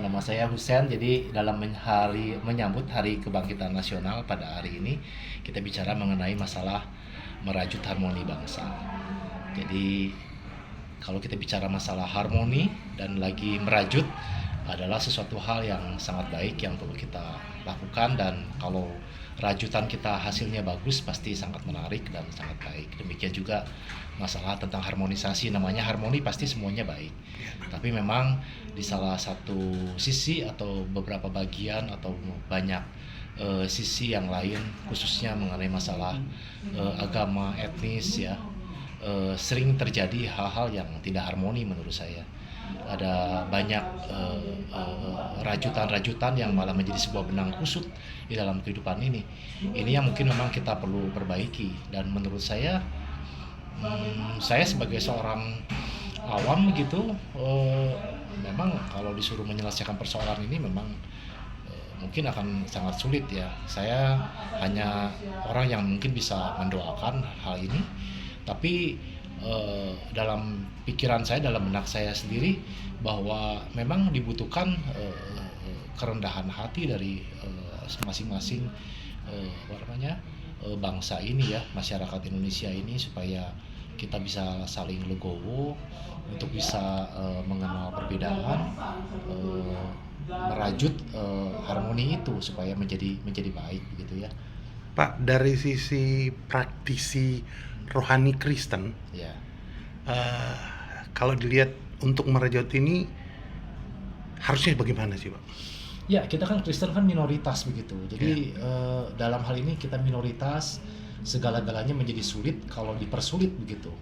nama saya Husen. Jadi dalam menyambut Hari Kebangkitan Nasional pada hari ini, kita bicara mengenai masalah merajut harmoni bangsa. Jadi kalau kita bicara masalah harmoni dan lagi merajut adalah sesuatu hal yang sangat baik yang perlu kita lakukan, dan kalau rajutan kita hasilnya bagus pasti sangat menarik dan sangat baik. Demikian juga masalah tentang harmonisasi, namanya harmoni pasti semuanya baik. Tapi memang di salah satu sisi atau beberapa bagian atau banyak sisi yang lain, khususnya mengenai masalah agama, etnis ya, sering terjadi hal-hal yang tidak harmoni menurut saya. Ada banyak rajutan-rajutan yang malah menjadi sebuah benang kusut di dalam kehidupan ini. Ini yang mungkin memang kita perlu perbaiki, dan menurut saya sebagai seorang awam gitu, memang kalau disuruh menyelesaikan persoalan ini memang mungkin akan sangat sulit ya. Saya hanya orang yang mungkin bisa mendoakan hal ini, tapi dalam pikiran saya, dalam benak saya sendiri, bahwa memang dibutuhkan kerendahan hati dari masing-masing bangsa ini ya, masyarakat Indonesia ini, supaya kita bisa saling legowo untuk bisa mengenal perbedaan, merajut harmoni itu supaya menjadi baik begitu ya. Pak, dari sisi praktisi rohani Kristen, Ya. Kalau dilihat untuk merajut ini harusnya bagaimana sih, Pak? Ya, kita kan Kristen kan minoritas begitu. Jadi dalam hal ini kita minoritas, segala-galanya menjadi sulit kalau dipersulit begitu.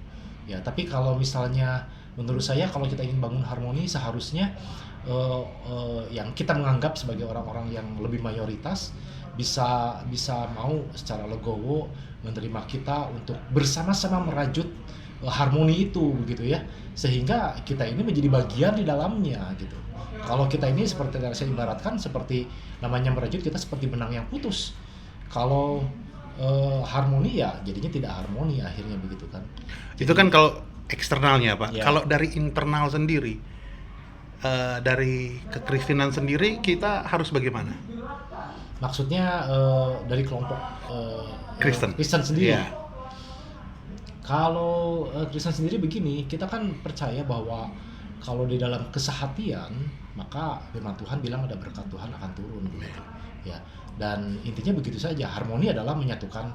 Ya, tapi kalau misalnya menurut saya kalau kita ingin bangun harmoni, seharusnya yang kita menganggap sebagai orang-orang yang lebih mayoritas bisa mau secara legowo menerima kita untuk bersama-sama merajut harmoni itu begitu ya, sehingga kita ini menjadi bagian di dalamnya gitu. Kalau kita ini seperti yang saya ibaratkan, seperti namanya merajut, kita seperti benang yang putus. Kalau harmoni ya jadinya tidak harmoni akhirnya begitu kan. Itu kan kalau eksternalnya, Pak. Ya. Kalau dari internal sendiri, dari kekristenan sendiri, kita harus bagaimana? Maksudnya dari kelompok Kristen sendiri. Ya. Kalau Kristen sendiri begini, kita kan percaya bahwa kalau di dalam kesehatian, maka firman Tuhan bilang ada berkat Tuhan akan turun begitu. Ya. Dan intinya begitu saja. Harmoni adalah menyatukan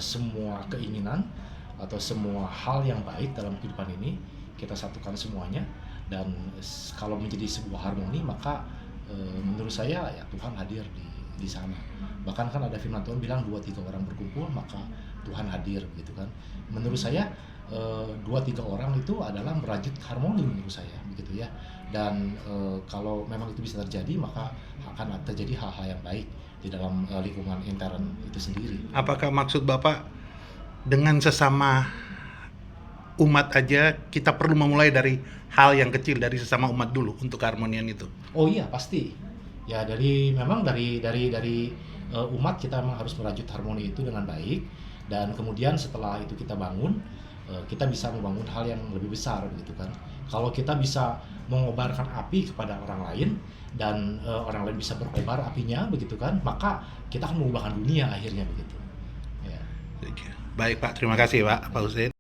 semua keinginan atau semua hal yang baik dalam kehidupan ini, kita satukan semuanya, dan kalau menjadi sebuah harmoni, maka menurut saya ya Tuhan hadir di sana. Bahkan kan ada firman Tuhan bilang 2-3 orang berkumpul maka Tuhan hadir gitu kan. Menurut saya 2-3 orang itu adalah merajut harmoni menurut saya begitu ya. Dan kalau memang itu bisa terjadi, maka akan terjadi hal-hal yang baik di dalam lingkungan intern itu sendiri. Apakah maksud Bapak dengan sesama umat aja kita perlu memulai dari hal yang kecil, dari sesama umat dulu untuk keharmonian itu? Oh iya, pasti. Ya dari umat kita memang harus merajut harmoni itu dengan baik, dan kemudian setelah itu kita bangun, kita bisa membangun hal yang lebih besar gitu kan. Kalau kita bisa mengobarkan api kepada orang lain, dan orang lain bisa berkobar apinya begitu kan, maka kita akan mengubahkan dunia akhirnya begitu. Ya. Baik Pak, terima kasih Pak Husein.